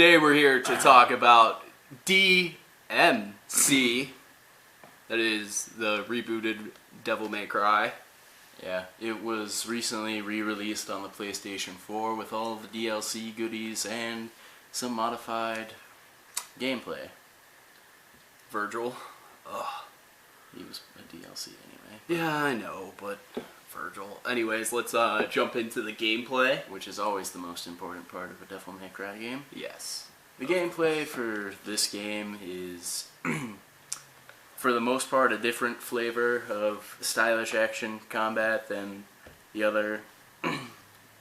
Today we're here to talk about DmC, that is the rebooted Devil May Cry. Yeah, it was recently re-released on the PlayStation 4 with all of the DLC goodies and some modified gameplay. Virgil. Ugh. He was a DLC anyway. Yeah, I know, but Virgil. Anyways, let's jump into the gameplay. Which is always the most important part of a Devil May Cry game. Yes. The gameplay for this game is, for the most part, a different flavor of stylish action combat than the other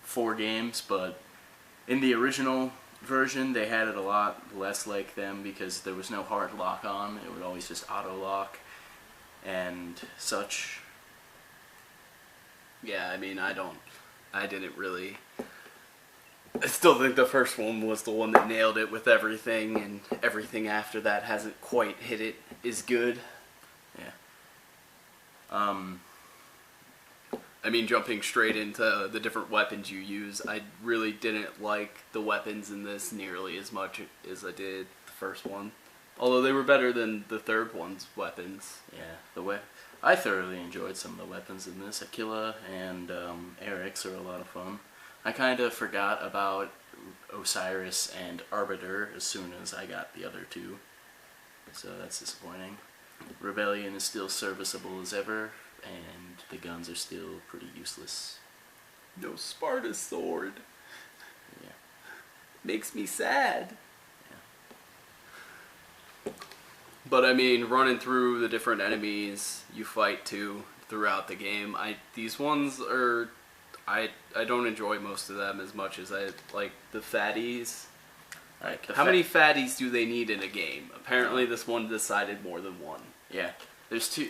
4 games, but in the original version they had it a lot less like them because there was no hard lock on. It would always just auto lock and such. Yeah, I mean, I still think the first one was the one that nailed it with everything, and everything after that hasn't quite hit it as good. Yeah. I mean, jumping straight into the different weapons you use, I really didn't like the weapons in this nearly as much as I did the first one. Although they were better than the third one's weapons. Yeah, I thoroughly enjoyed some of the weapons in this. Aquila and Eric's are a lot of fun. I kind of forgot about Osiris and Arbiter as soon as I got the other 2, so that's disappointing. Rebellion is still serviceable as ever, and the guns are still pretty useless. No Sparta sword. Yeah. Makes me sad. Yeah. But I mean, running through the different enemies you fight throughout the game, these ones are... I don't enjoy most of them as much as I like the fatties. How many fatties do they need in a game? Apparently this one decided more than one. Yeah, there's 2.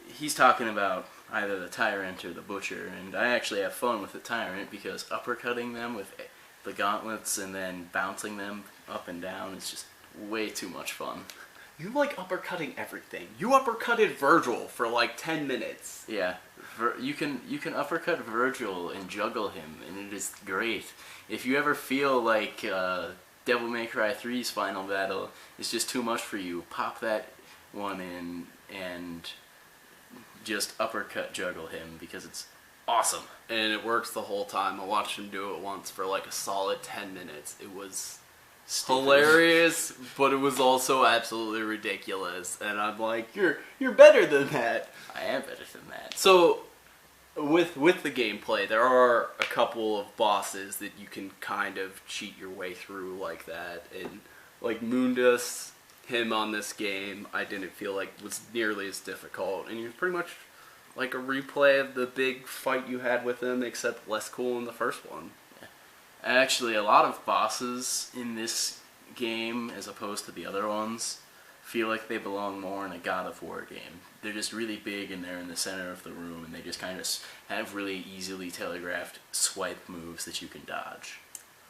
He's talking about either the Tyrant or the Butcher, and I actually have fun with the Tyrant because uppercutting them with the gauntlets and then bouncing them up and down is just way too much fun. You like uppercutting everything. You uppercutted Virgil for like 10 minutes. Yeah, you can uppercut Virgil and juggle him, and it is great. If you ever feel like Devil May Cry 3's final battle is just too much for you, pop that one in and just uppercut juggle him because it's awesome. And it works the whole time. I watched him do it once for like a solid 10 minutes. It was hilarious, but it was also absolutely ridiculous. And I'm like, you're better than that. I am better than that. So, with the gameplay, there are a couple of bosses that you can kind of cheat your way through like that. And like Mundus, him on this game, I didn't feel like was nearly as difficult. And he was pretty much like a replay of the big fight you had with him, except less cool in the first one. Actually, a lot of bosses in this game, as opposed to the other ones, feel like they belong more in a God of War game. They're just really big and they're in the center of the room, and they just kind of have really easily telegraphed swipe moves that you can dodge.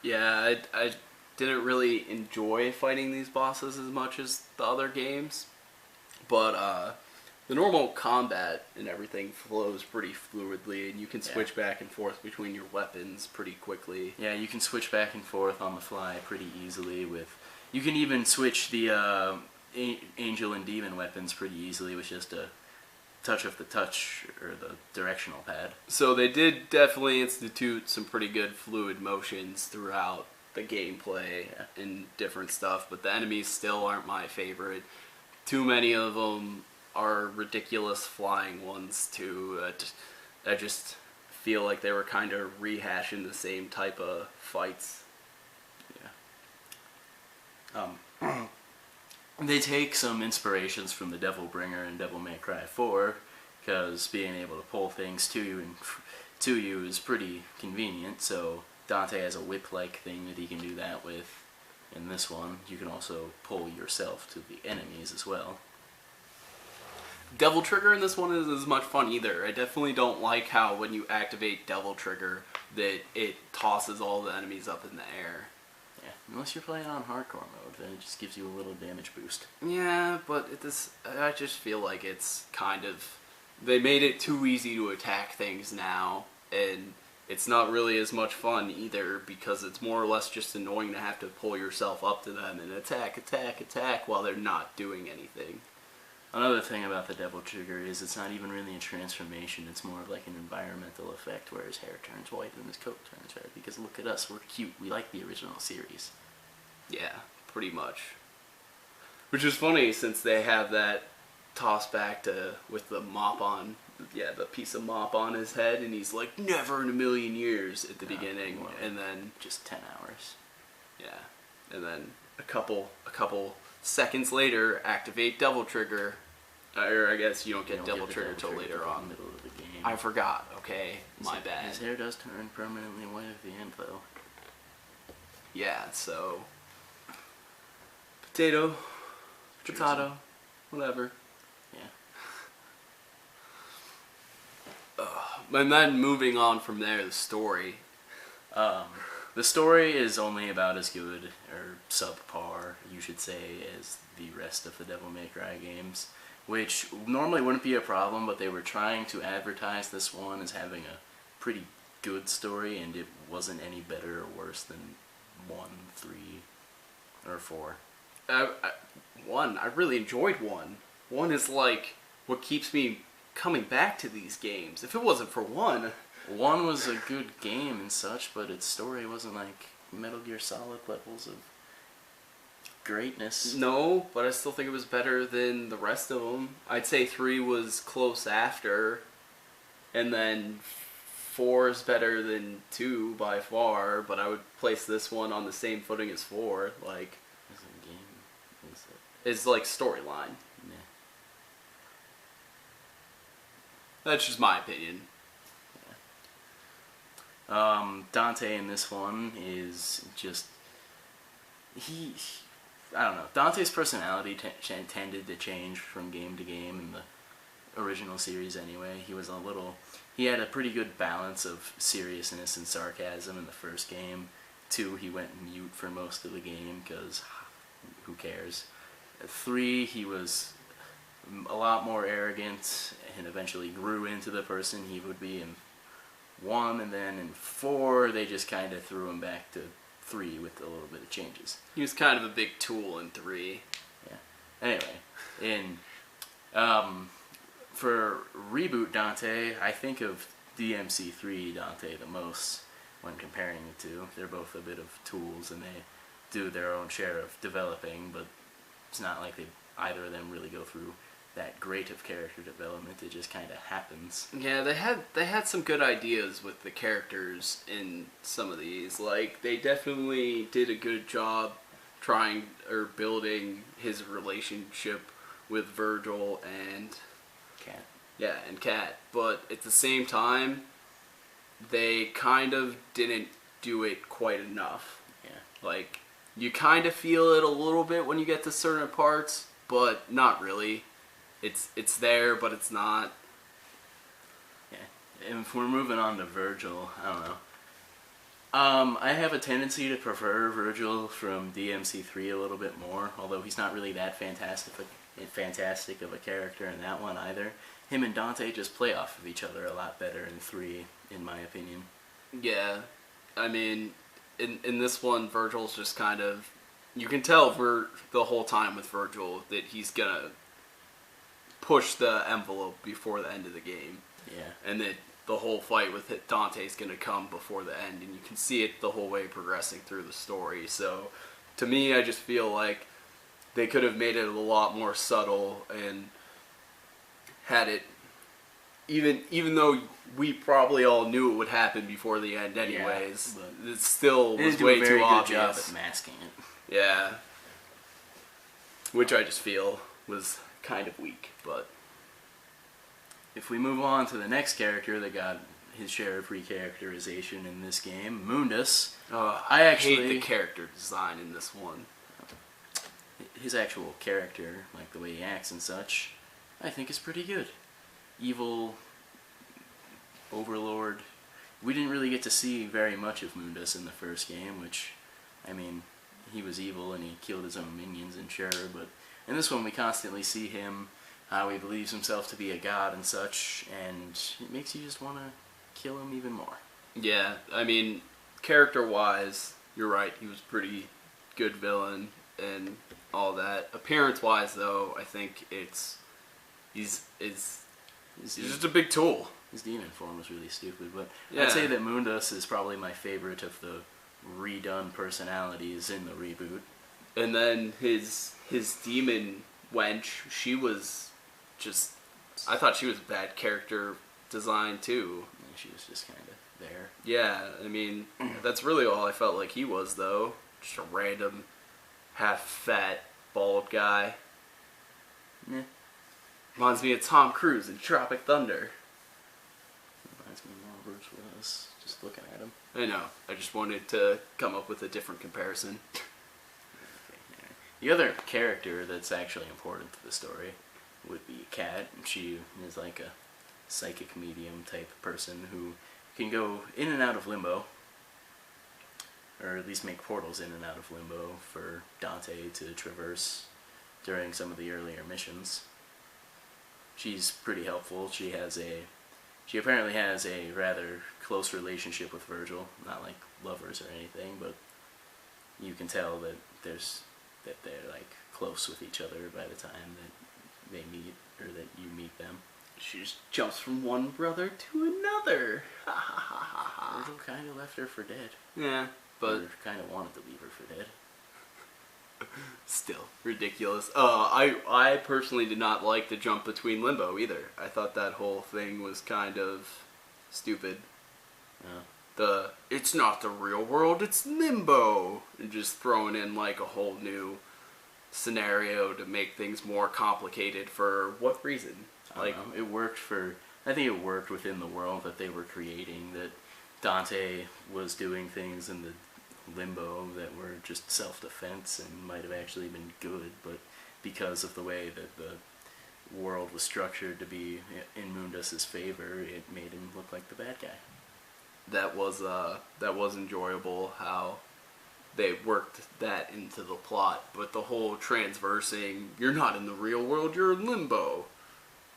Yeah, I didn't really enjoy fighting these bosses as much as the other games, but the normal combat and everything flows pretty fluidly, and you can switch back and forth between your weapons pretty quickly. Yeah, you can switch back and forth on the fly pretty easily. You can even switch the angel and demon weapons pretty easily with just a touch of the touch or the directional pad. So they did definitely institute some pretty good fluid motions throughout the gameplay and different stuff, but the enemies still aren't my favorite. Too many of them are ridiculous flying ones too. I just feel like they were kind of rehashing the same type of fights. Yeah. They take some inspirations from the Devil Bringer and Devil May Cry 4, because being able to pull things to you is pretty convenient. So Dante has a whip-like thing that he can do that with. In this one, you can also pull yourself to the enemies as well. Devil Trigger in this one isn't as much fun either. I definitely don't like how when you activate Devil Trigger that it tosses all the enemies up in the air. Yeah, unless you're playing on hardcore mode, then it just gives you a little damage boost. Yeah, but I just feel like it's kind of... They made it too easy to attack things now, and it's not really as much fun either, because it's more or less just annoying to have to pull yourself up to them and attack, attack, attack while they're not doing anything. Another thing about the Devil Trigger is it's not even really a transformation. It's more of like an environmental effect where his hair turns white and his coat turns red. Because look at us, we're cute. We like the original series. Yeah, pretty much. Which is funny since they have that toss back to with the mop on, the piece of mop on his head, and he's like, never in a million years at the beginning, well, and then just 10 hours. Yeah, and then a couple seconds later, activate Devil Trigger. Or I guess you don't get Devil Trigger till later on. Middle of the game. I forgot. Okay, my bad. His hair does turn permanently white at the end, though. Yeah, so potato, whatever. Yeah. And then moving on from there, the story. The story is only about as good, or subpar, you should say, as the rest of the Devil May Cry games, which normally wouldn't be a problem, but they were trying to advertise this one as having a pretty good story, and it wasn't any better or worse than 1, 3, or 4. I really enjoyed 1. 1 is like what keeps me coming back to these games. If it wasn't for 1... 1 was a good game and such, but its story wasn't like Metal Gear Solid levels of greatness. No, but I still think it was better than the rest of them. I'd say 3 was close after, and then 4 is better than 2 by far, but I would place this one on the same footing as 4. Like, As a game, it's like storyline. Yeah. That's just my opinion. Dante in this one is just I don't know. Dante's personality tended to change from game to game in the original series anyway. He had a pretty good balance of seriousness and sarcasm in the first game. 2, he went mute for most of the game because who cares. 3, he was a lot more arrogant and eventually grew into the person he would be in 1, and then in 4 they just kind of threw him back to 3 with a little bit of changes. He was kind of a big tool in 3. Yeah. Anyway, for reboot Dante, I think of DmC 3 Dante the most when comparing the two. They're both a bit of tools and they do their own share of developing, but it's not like either of them really go through that great of character development. It just kind of happens. Yeah, they had some good ideas with the characters in some of these. Like, they definitely did a good job building his relationship with Virgil and Cat. Yeah, and Cat. But at the same time, they kind of didn't do it quite enough. Yeah. Like, you kind of feel it a little bit when you get to certain parts, but not really. It's there, but it's not. Yeah. And if we're moving on to Virgil, I don't know. I have a tendency to prefer Virgil from DmC 3 a little bit more, although he's not really that fantastic of a character in that one either. Him and Dante just play off of each other a lot better in 3, in my opinion. Yeah. I mean, in this one, Virgil's just kind of... You can tell for the whole time with Virgil that he's gonna push the envelope before the end of the game. Yeah. And that the whole fight with Dante's going to come before the end, and you can see it the whole way progressing through the story. So, to me, I just feel like they could have made it a lot more subtle and had it, even though we probably all knew it would happen before the end anyways, yeah, it still was way too obvious. Job at masking it. Yeah. Which I just feel was kind of weak, but... If we move on to the next character that got his share of recharacterization in this game, Mundus. I actually hate the character design in this one. His actual character, like the way he acts and such, I think is pretty good. Evil overlord. We didn't really get to see very much of Mundus in the first game, which, I mean, he was evil and he killed his own minions, and sure, but in this one we constantly see him, how he believes himself to be a god and such, and it makes you just want to kill him even more. Yeah, I mean, character-wise, you're right. He was pretty good villain and all that. Appearance-wise, though, I think he's just a big tool. His demon form was really stupid, but Yeah. I'd say that Moondus is probably my favorite of the redone personalities in the reboot. And then his demon wench, she was just... I thought she was bad character design, too. And she was just kind of there. Yeah, I mean, that's really all I felt like he was, though. Just a random, half-fat, bald guy. Yeah. Reminds me of Tom Cruise in Tropic Thunder. Reminds me more of Bruce Willis, just looking at him. I know. I just wanted to come up with a different comparison. The other character that's actually important to the story would be Kat. She is like a psychic medium type person who can go in and out of limbo, or at least make portals in and out of limbo for Dante to traverse during some of the earlier missions. She's pretty helpful. She apparently has a rather close relationship with Virgil, not like lovers or anything, but you can tell that they're like close with each other by the time that they meet, or that you meet them. She just jumps from one brother to another. Ha ha ha ha ha. Virgil kind of left her for dead. Yeah, but Or kind of wanted to leave her for dead. still ridiculous. I personally did not like the jump between limbo either. I thought that whole thing was kind of stupid. It's not the real world, it's limbo, and just throwing in like a whole new scenario to make things more complicated for what reason? Like, It worked I think it worked within the world that they were creating, that Dante was doing things in the limbo that were just self-defense and might have actually been good, but because of the way that the world was structured to be in Mundus's favor, it made him look like the bad guy. that was enjoyable how they worked that into the plot, but the whole transversing, you're not in the real world, you're in limbo.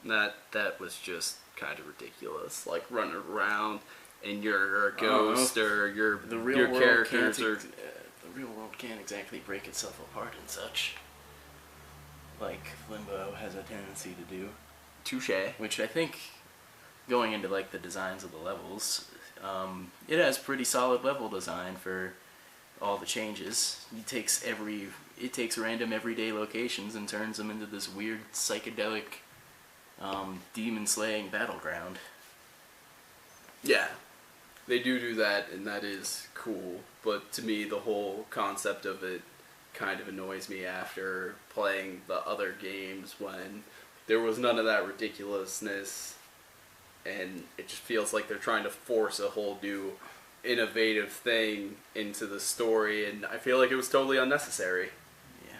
That was just kind of ridiculous. Like running around and you're a ghost, or your characters are. The real world can't exactly break itself apart and such, like Limbo has a tendency to do. Touche. Which I think, going into like the designs of the levels, it has pretty solid level design for all the changes. It takes random everyday locations and turns them into this weird psychedelic demon slaying battleground. Yeah, they do that, and that is cool. But to me, the whole concept of it kind of annoys me after playing the other games, when there was none of that ridiculousness, and it just feels like they're trying to force a whole new innovative thing into the story, and I feel like it was totally unnecessary. Yeah.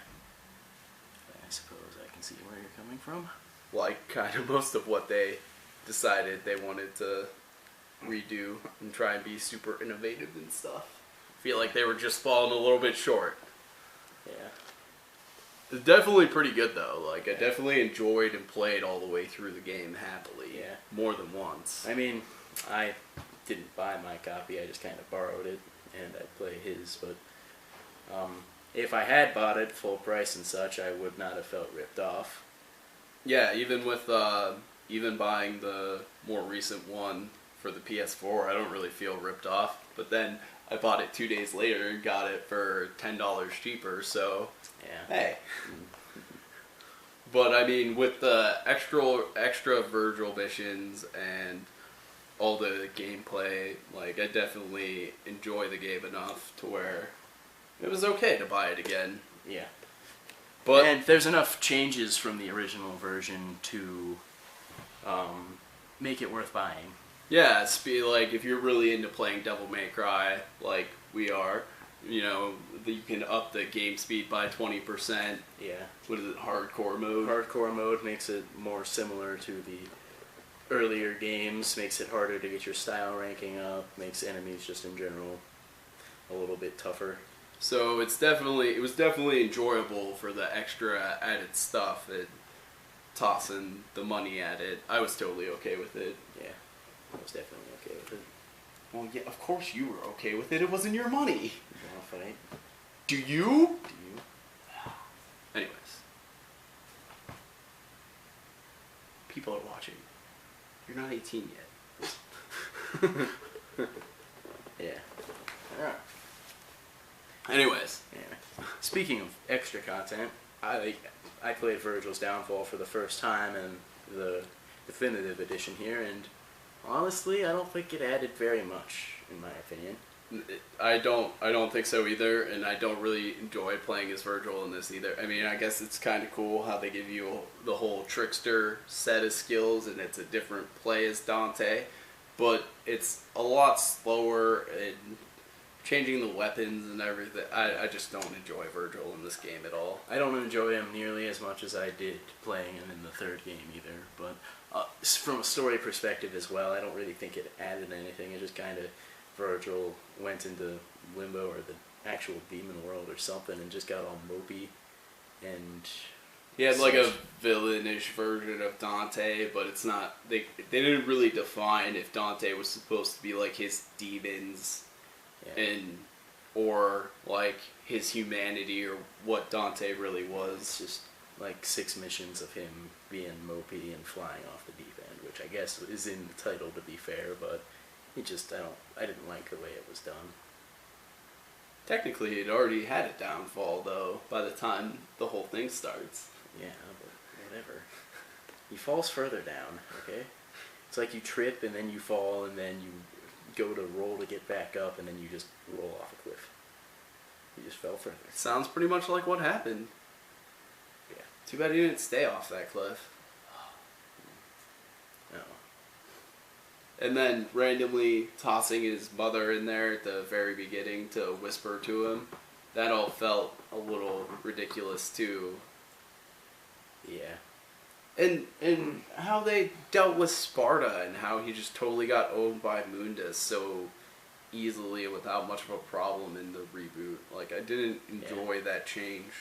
I suppose I can see where you're coming from. Like kind of most of what they decided they wanted to redo and try and be super innovative and stuff. I feel like they were just falling a little bit short. Yeah. It's definitely pretty good though. Like, I definitely enjoyed and played all the way through the game happily. Yeah. More than once. I mean, I didn't buy my copy, I just kind of borrowed it, and I play his, but if I had bought it full price and such, I would not have felt ripped off. Yeah, even with even buying the more recent one for the PS4, I don't really feel ripped off. But then I bought it 2 days later and got it for $10 cheaper, so Yeah. hey. But I mean, with the extra Virgil missions and all the gameplay, like, I definitely enjoy the game enough to where it was okay to buy it again. Yeah. But And there's enough changes from the original version to make it worth buying. yeah, it's be like, if you're really into playing Devil May Cry, like we are, you know, you can up the game speed by 20%. Yeah. What is it, hardcore mode? Hardcore mode makes it more similar to the earlier games, makes it harder to get your style ranking up, makes enemies just in general a little bit tougher. So it was definitely enjoyable for the extra added stuff and tossing the money at it. I was totally okay with it. Yeah, I was definitely okay with it. Well, yeah, of course you were okay with it. It wasn't your money. You want to fight? Do you? Do you? Anyways. People are watching. You're not 18 yet. Yeah. Alright. Anyways. Anyway. Speaking of extra content, I played Virgil's Downfall for the first time in the definitive edition here, and honestly, I don't think it added very much, in my opinion. I don't think so either, and I don't really enjoy playing as Virgil in this either. I mean, I guess it's kind of cool how they give you the whole trickster set of skills, and it's a different play as Dante, but it's a lot slower and changing the weapons and everything. I just don't enjoy Virgil in this game at all. I don't enjoy him nearly as much as I did playing him in the third game either, but from a story perspective as well, I don't really think it added anything. It just kind of, Virgil went into limbo or the actual demon world or something and just got all mopey, and he had like a villainish version of Dante, but it's not, they didn't really define if Dante was supposed to be like his demons and or like his humanity or what Dante really was. It's just like 6 missions of him being mopey and flying off the deep end, which I guess is in the title to be fair, but it just, I didn't like the way it was done. Technically, it already had a downfall, though, by the time the whole thing starts. Yeah, but whatever. He falls further down, okay? It's like you trip, and then you fall, and then you go to roll to get back up, and then you just roll off a cliff. You just fell further. Sounds pretty much like what happened. Yeah. Too bad he didn't stay off that cliff. No. And then randomly tossing his mother in there at the very beginning to whisper to him. That all felt a little ridiculous too. Yeah. And how they dealt with Sparta and how he just totally got owned by Mundus so easily without much of a problem in the reboot. Like, I didn't enjoy that change.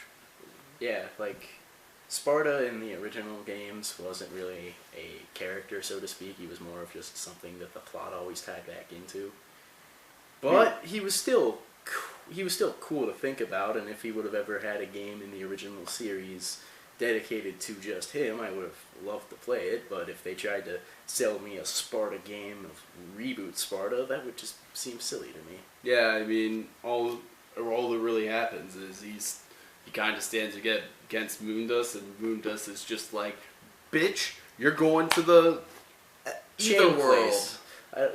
Yeah, like, Sparta in the original games wasn't really a character, so to speak. He was more of just something that the plot always tied back into. But he was still cool to think about, and if he would have ever had a game in the original series dedicated to just him, I would have loved to play it. But if they tried to sell me a Sparta game of reboot Sparta, that would just seem silly to me. Yeah, I mean, all that really happens is he kind of stands against Mundus, and Mundus is just like, bitch, you're going to the Chain world. place.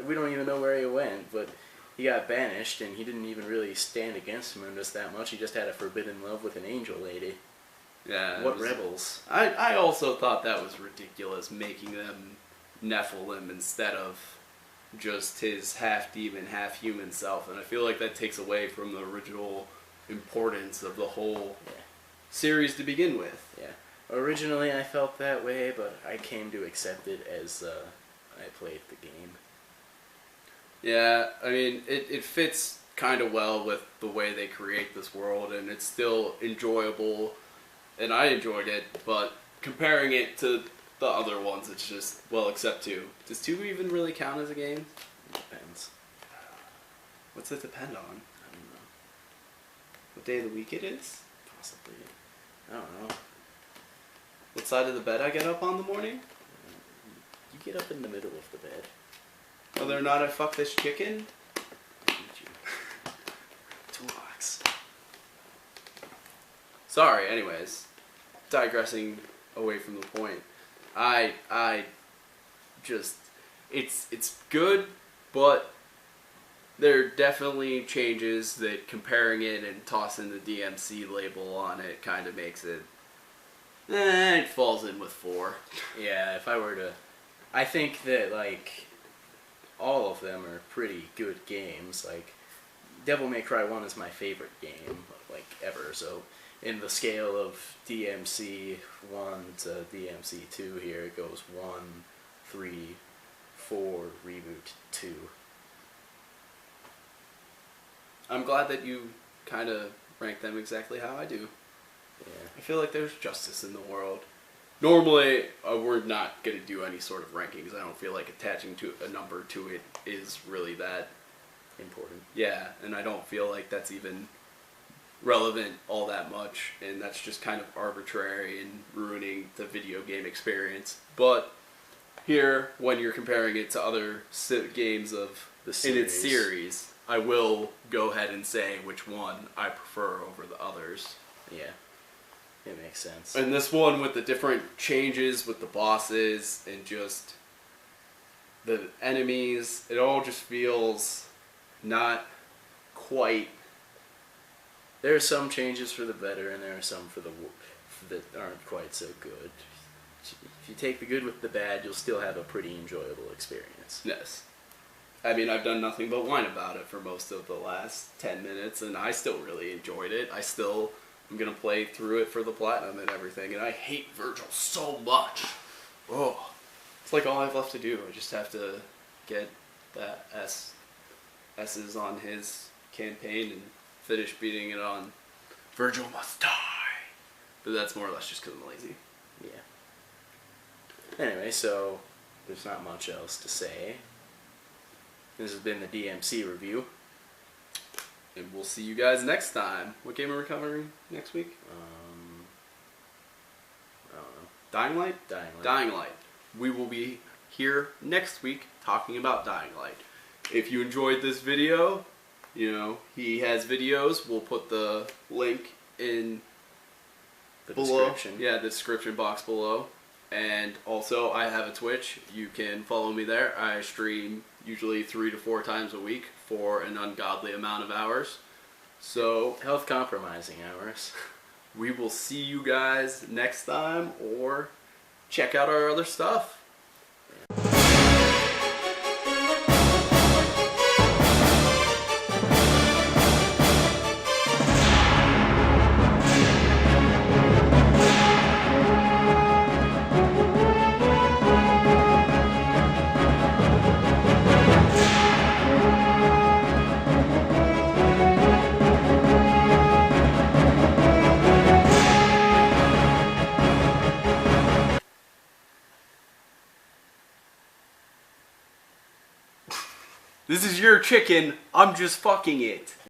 We don't even know where he went, but he got banished, and he didn't even really stand against Mundus that much. He just had a forbidden love with an angel lady. Yeah. What rebels? I also thought that was ridiculous, making them Nephilim instead of just his half-demon, half-human self, and I feel like that takes away from the original importance of the whole series to begin with. Yeah. Originally I felt that way, but I came to accept it as I played the game. Yeah, I mean, it fits kind of well with the way they create this world, and it's still enjoyable, and I enjoyed it, but comparing it to the other ones, it's just, well, except 2. Does 2 even really count as a game? It depends. What's it depend on? I don't know. What day of the week it is? Possibly. I don't know. What side of the bed I get up on in the morning? You get up in the middle of the bed. Whether or not I fuck this chicken? I hate you. Toolbox. Sorry, anyways. Digressing away from the point. I just, it's good, but there are definitely changes that comparing it and tossing the DmC label on it kind of makes it, it falls in with 4. Yeah, if I were to... I think that, like, all of them are pretty good games. Like, Devil May Cry 1 is my favorite game, like, ever, so in the scale of DmC 1 to DmC 2 here, it goes 1, 3, 4, reboot, 2. I'm glad that you kind of rank them exactly how I do. Yeah. I feel like there's justice in the world. Normally, we're not going to do any sort of rankings. I don't feel like attaching to a number to it is really that important. Yeah, and I don't feel like that's even relevant all that much, and that's just kind of arbitrary and ruining the video game experience. But here, when you're comparing it to other games of in its series, I will go ahead and say which one I prefer over the others. Yeah, it makes sense. And this one, with the different changes with the bosses and just the enemies, it all just feels not quite. There are some changes for the better, and there are some for the that aren't quite so good. If you take the good with the bad, you'll still have a pretty enjoyable experience. Yes. I mean, I've done nothing but whine about it for most of the last 10 minutes, and I still really enjoyed it. I'm going to play through it for the platinum and everything, and I hate Virgil so much. Oh. It's like all I have left to do. I just have to get the S's on his campaign and finish beating it on Virgil Must Die. But that's more or less just because I'm lazy. Yeah. Anyway, so there's not much else to say. This has been the DmC review. And we'll see you guys next time. What game are we covering next week? I don't know. Dying Light? Dying Light. We will be here next week talking about Dying Light. If you enjoyed this video, he has videos. We'll put the link in The below. description. Yeah, the description box below. And also, I have a Twitch. You can follow me there. I stream usually 3 to 4 times a week for an ungodly amount of hours. So, Health compromising hours. we will see you guys next time, or check out our other stuff. This is your chicken. I'm just fucking it.